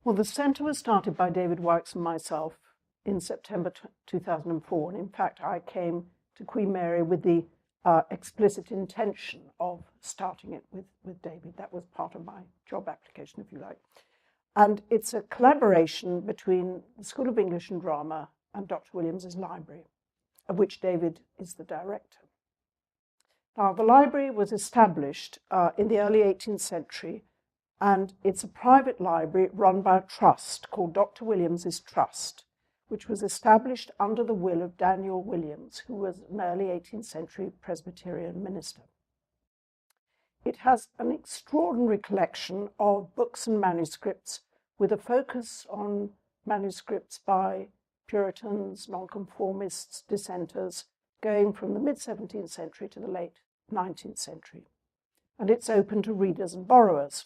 Well, the centre was started by David Wykes and myself in September 2004. And in fact, I came to Queen Mary with the explicit intention of starting it with David. That was part of my job application, if you like. And it's a collaboration between the School of English and Drama and Dr. Williams's library, of which David is the director. Now, the library was established in the early 18th century, and it's a private library run by a trust called Dr. Williams's Trust, which was established under the will of Daniel Williams, who was an early 18th century Presbyterian minister. It has an extraordinary collection of books and manuscripts with a focus on manuscripts by Puritans, nonconformists, dissenters, going from the mid-17th century to the late 19th century. And it's open to readers and borrowers.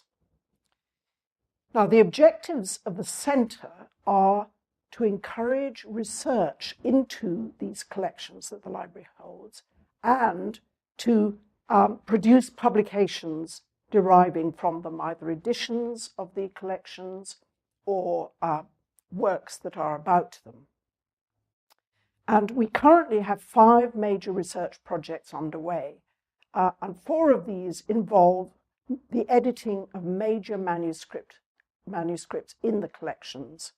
Now, the objectives of the centre are to encourage research into these collections that the library holds and to produce publications deriving from them, either editions of the collections or works that are about them. And we currently have 5 major research projects underway, and 4 of these involve the editing of major manuscripts in the collections,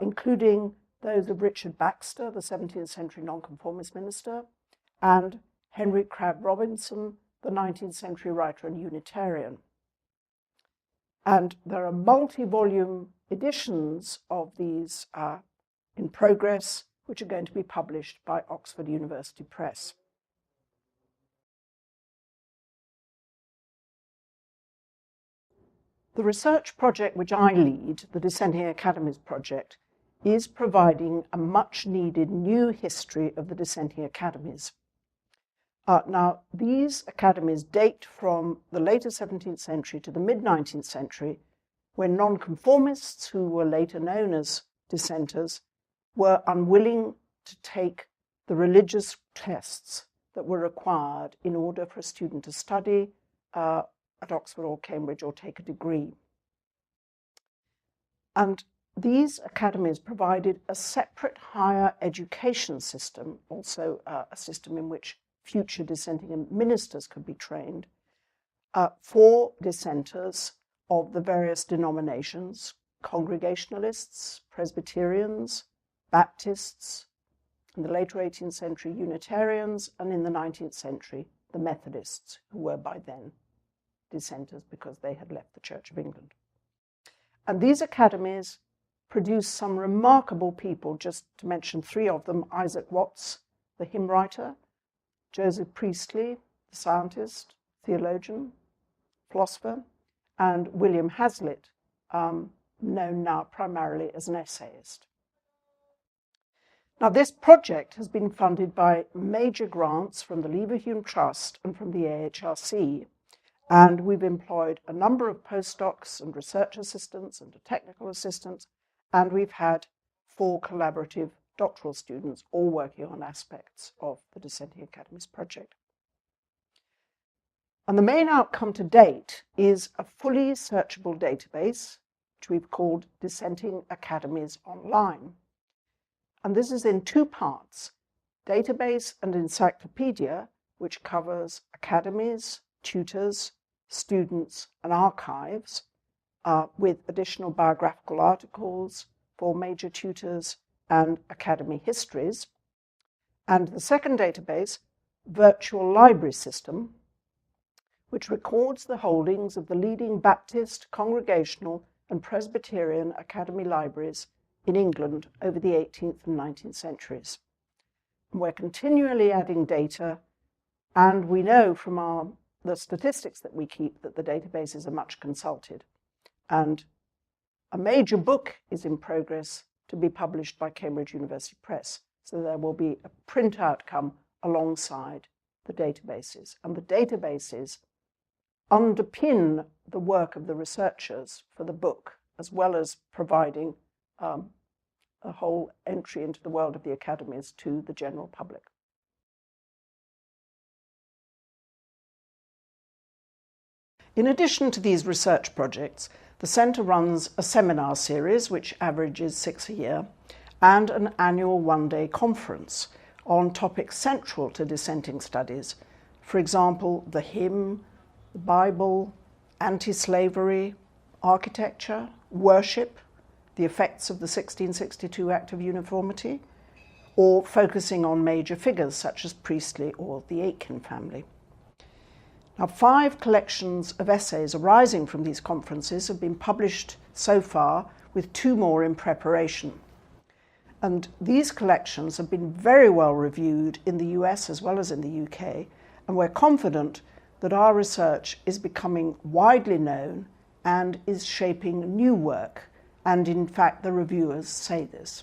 including those of Richard Baxter, the 17th century nonconformist minister, and Henry Crabb Robinson, the 19th century writer and Unitarian. And there are multi-volume editions of these in progress, which are going to be published by Oxford University Press. The research project which I lead, the Dissenting Academies project, is providing a much-needed new history of the dissenting academies. Now, these academies date from the later 17th century to the mid-19th century, when nonconformists, who were later known as dissenters, were unwilling to take the religious tests that were required in order for a student to study at Oxford or Cambridge or take a degree. And these academies provided a separate higher education system, also a system in which future dissenting ministers could be trained, for dissenters of the various denominations, Congregationalists, Presbyterians, Baptists, in the later 18th century Unitarians, and in the 19th century the Methodists, who were by then dissenters because they had left the Church of England. And these academies produced some remarkable people, just to mention 3 of them: Isaac Watts, the hymn writer; Joseph Priestley, the scientist, theologian, philosopher; and William Hazlitt, known now primarily as an essayist. Now, this project has been funded by major grants from the Leverhulme Trust and from the AHRC, and we've employed a number of postdocs and research assistants and technical assistants, and we've had 4 collaborative doctoral students all working on aspects of the Dissenting Academies project. And the main outcome to date is a fully searchable database, which we've called Dissenting Academies Online. And this is in 2 parts: database and encyclopedia, which covers academies, tutors, students, and archives, with additional biographical articles for major tutors and academy histories. And the second database, virtual library system, which records the holdings of the leading Baptist, Congregational, and Presbyterian academy libraries in England over the 18th and 19th centuries. And we're continually adding data, and we know from the statistics that we keep that the databases are much consulted. And a major book is in progress to be published by Cambridge University Press. So there will be a print outcome alongside the databases. And the databases underpin the work of the researchers for the book, as well as providing a whole entry into the world of the academies to the general public. In addition to these research projects, the Centre runs a seminar series, which averages 6 a year, and an annual one-day conference on topics central to dissenting studies. For example, the hymn, the Bible, anti-slavery, architecture, worship, the effects of the 1662 Act of Uniformity, or focusing on major figures such as Priestley or the Aitken family. Now, 5 collections of essays arising from these conferences have been published so far, with 2 more in preparation. And these collections have been very well reviewed in the US as well as in the UK, and we're confident that our research is becoming widely known and is shaping new work, and in fact the reviewers say this.